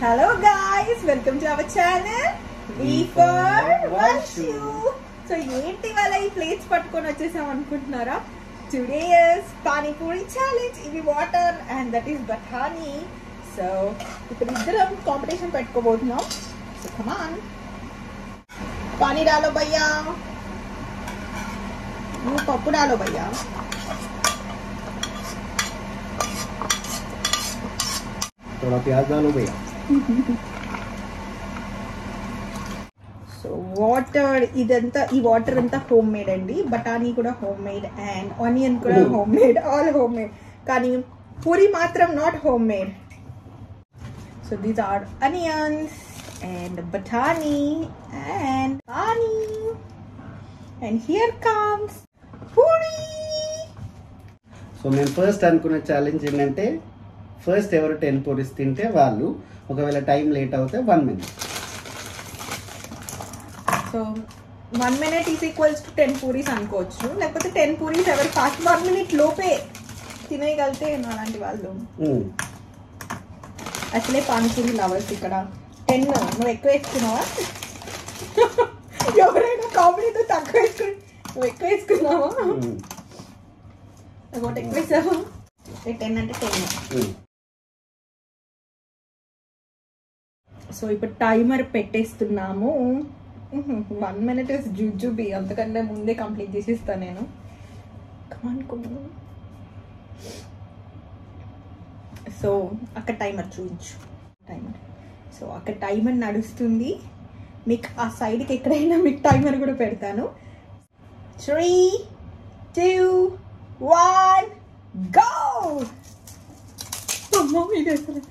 Hello guys, welcome to our channel V for Vanshu. So ఏంటి వాళ్ళ ఈ plates పట్టుకొని వచ్చేసాం అనుకుంటున్నారా? Today is Pani Puri challenge. ఇవి water and that is Bathani. So ఇప్పుడు ఇద్దరం కాంపిటీషన్ పెట్టుకోబోతున్నాం. So come on. पानी डालो भैया. वो पप्पू डालो भैया. थोड़ा प्याज डालो भैया. సో వాటర్ ఇదంతా ఈ వాటర్ అంతా హోమ్ మేడ్ అండి. బఠానీ కూడా హోమ్ మేడ్ అండ్ ఆనియన్ కూడా home made, all home made. కానీ పూరి మాత్రం not home made. So these are onions and batani and pani, and here comes puri. సో మేము ఫస్ట్ అనుకున్న ఛాలెంజ్ ఏంటంటే ఫస్ట్ ఎవరు 10 పూరీస్ తింటే వాళ్ళు, ఒకవేళ టైం లేట్ అవుతే 1 minute. So 1 minute is equals to 10 puris అనుకోవచ్చు, లేకపోతే 10 పూరీస్ ఎవరు ఫాస్ట్ 1 minute లోపే తినేయగలితే అలాంటి వాళ్ళు. అసలే పానీపూరి లవర్స్ ఇక్కడ 10 నువ్వు ఎక్కువ వేసుకున్నావా? ఎవరైనా కామెడీతో తక్కువ వేసుకుని నువ్వు ఎక్కువ వేసుకున్నావా? ఒకటి ఎక్కువ వేసావా? 10 అంటే 10. సో ఇప్పుడు టైమర్ పెట్టేస్తున్నాము. 1 minute ఇస్ జుజుబి, అంతకంటే ముందే కంప్లీట్ చేసిస్తాను నేను. సో అక్కడ టైమర్ చూపించు. టైమర్ సో అక్కడ టైమర్ నడుస్తుంది. మీకు ఆ సైడ్కి ఎక్కడైనా మీకు టైమర్ కూడా పెడతాను. 3, 2, 1 గో. అమ్మో ఇది అసలు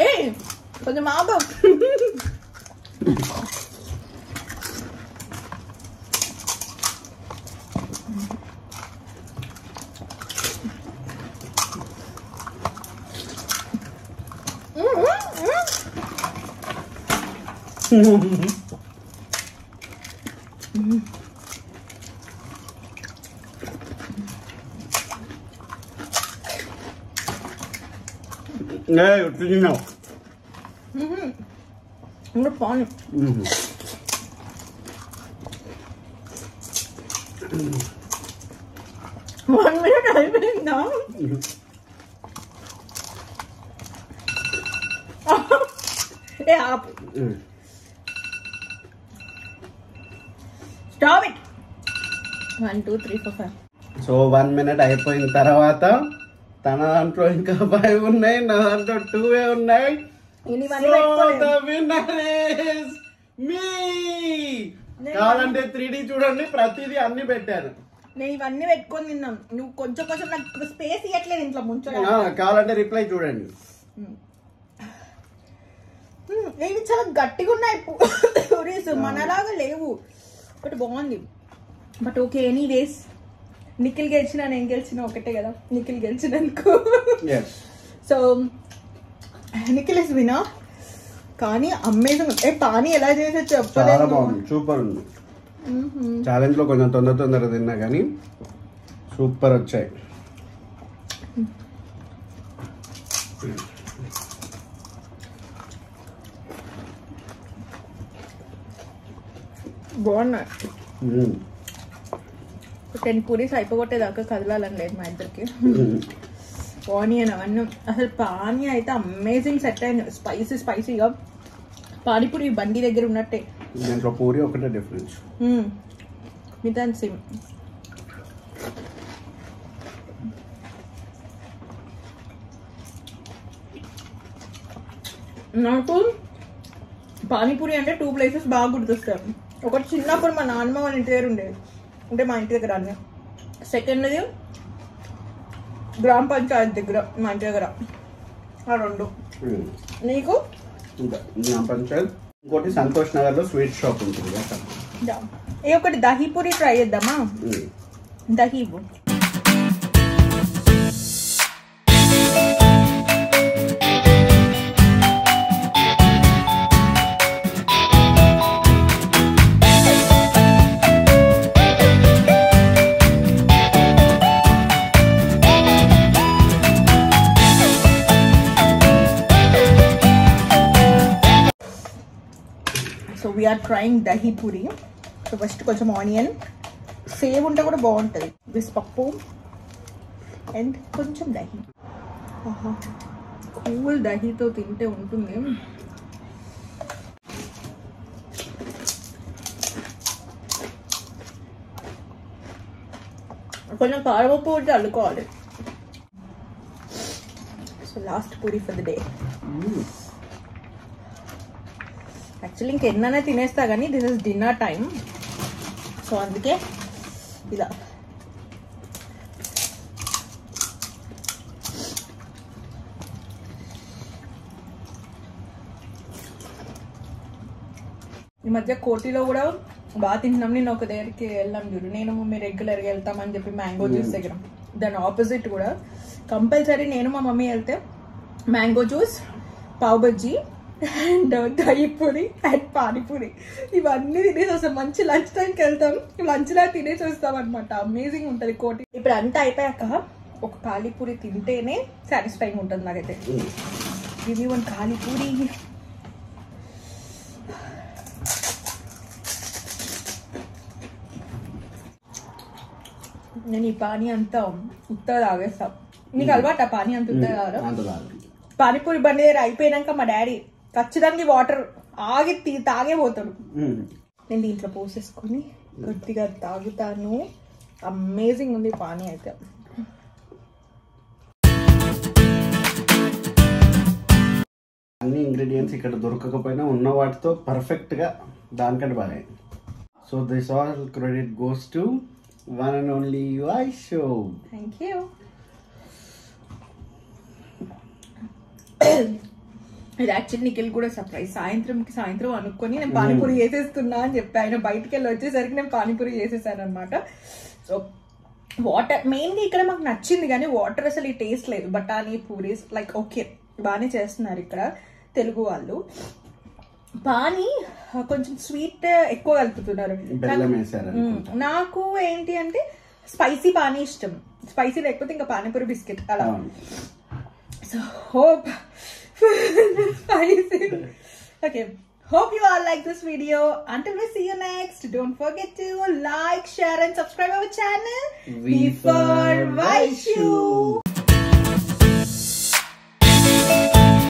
ఏ కొంచెం ఆపు. ఇంకా పాను 1 minute అయిపోయిందా? ఏ ఆపు. Stop it. 1 2 3 4 5. సో 1 minute అయిపోయిన తర్వాత తన దాంట్లో ఇంకా 5 ఉన్నాయి, నా దాంట్లో 2 ఉన్నాయి. కావాలంటే 3D చూడండి, ప్రతిదీ అన్ని పెట్టాను. నేను ఇవన్నీ పెట్టుకొని తిన్నాం. నువ్వు కొంచెం కొంచెం నాకు స్పేస్ ఇవ్వట్లేదు ఇంట్లో ముంచడం. కావాలంటే రిప్లై చూడండి. ఇవి చాలా గట్టిగా ఉన్నాయి పూరీస్, మనలాగా లేవు. బట్ బాగుంది. బట్ ఓకే, ఎనీవేస్ నిఖిల్ గెలిచినా నేను గెలిచినా ఒకటే కదా. నిఖిల్ గెలిచినందుకు సో నిఖిల్ ఇస్ వినా. కానీ అమేజింగ్. పానీ ఎలా చేసే చెప్పలేదు. సూపర్ ఉంది. ఛాలెంజ్ లో కొంచెం తొందర తిన్నా కానీ సూపర్ వచ్చాయి. బాగున్నాయి. 10 పూరీస్ అయిపోగొట్టేదాకా కదలాలని లేదు మా ఇద్దరికి. ఆనియన్ అవన్నీ అసలు పానీ అయితే అమేజింగ్ సెట్ అయింది. స్పైసీగా పానీపూరి బండి దగ్గర ఉన్నట్టే. దీంట్లో పూరి ఒకటే డిఫరెన్స్, మిగతా సేమ్. నాకు పానీపూరి అంటే 2 places బాగా గుర్తొస్తాయి. ఒకటి చిన్నప్పుడు మా నాన్నమ్మ వాళ్ళ ఇంటి దగ్గర ఉండేది, అంటే మా ఇంటి దగ్గర అన్నీ. సెకండ్ది గ్రామ పంచాయతీ దగ్గర మా ఇంటి దగ్గర. ఆ 2. నీకు? గ్రామ పంచాయత్. ఇంకోటి సంతోష్ నగర్ లో స్వీట్ షాప్ ఉంటుంది. ఏ ఒకటి దహీపూరి ట్రై చేద్దామా? Dahi so we are trying dahi puri. So first కొంచెం ఆనియన్, సేవ్ ఉంటే కూడా బాగుంటుంది. దిస్ పప్పు అండ్ కొంచెం దహీ. కూల్ దహీతో తింటే ఉంటుంది. కొంచెం కారపప్పు ఉంటే అల్లుకోవాలి. So last puri for the day. Actually ఇంకెన్నైనా తినేస్తా కానీ this is dinner time. So అందుకే ఇలా ఈ మధ్య కోటిలో కూడా బాగా తింటున్నాం. నేను ఒక దగ్గరికి వెళ్ళాం చూడు, నేను మమ్మీ రెగ్యులర్గా వెళ్తామని చెప్పి మ్యాంగో జ్యూస్ దగ్గర. దాని ఆపోజిట్ కూడా కంపల్సరీ నేను మా మమ్మీ వెళ్తే mango juice, pav bajji and dahi puri and panipuri ఇవన్నీ తినేసి వస్తాం. మంచి లంచ్ టైంకి వెళ్తాం, లంచ్లా తినేసి వస్తాం అనమాట. అమేజింగ్ ఉంటుంది కోటి. ఇప్పుడు అంతా అయిపోయాక ఒక పానీపూరి తింటేనే సాటిస్ఫైయింగ్ ఉంటుంది నాకైతే. ఇది వన్ పానీపూరి. నేను ఈ పానీ అంతా ఉత్తగా తాగేస్తా. నీకు అలవాటు ఆ పానీ అంత ఉత్తగా తాగరా? పానీపూరి బండి దగ్గర అయిపోయినాక మా డాడీ ఖచ్చితంగా వాటర్ ఆగి తాగే పోతాడు. నేను దీంట్లో పోసేసుకొని కొద్దిగా తాగుతాను. అమేజింగ్ ఉంది పానీ అయితే. అన్ని ఇంగ్రీడియంట్స్ ఇక్కడ దొరకకపోయినా ఉన్న వాటితో పర్ఫెక్ట్ గా దానికంటే బాగా. So this all credit goes to one and only Aisho. Thank you. ఇది యాక్చువల్లీ నిఖిల్ కూడా సర్ప్రైజ్. సాయంత్రం అనుకొని నేను పానీపూరి చేసేస్తున్నా అని చెప్పి ఆయన బయటికి వెళ్ళి వచ్చేసరికి నేను పానీపూరి చేసేసాను అనమాట. సో వాటర్ మెయిన్గా ఇక్కడ మాకు నచ్చింది కానీ వాటర్ అసలు ఈ టేస్ట్ లేదు. బఠానీ పూరీస్ లైక్ ఓకే బాగానే చేస్తున్నారు ఇక్కడ తెలుగు వాళ్ళు. పానీ కొంచెం స్వీట్ ఎక్కువ కలుపుతున్నారు. నాకు ఏంటి అంటే స్పైసీ పానీ ఇష్టం. స్పైసీ లేకపోతే ఇంకా పానీపూరి బిస్కెట్ అలా. So hope spicy. Okay, hope you all like this video. Until we see you next, don't forget to like, share and subscribe our channel. We for Vaishu.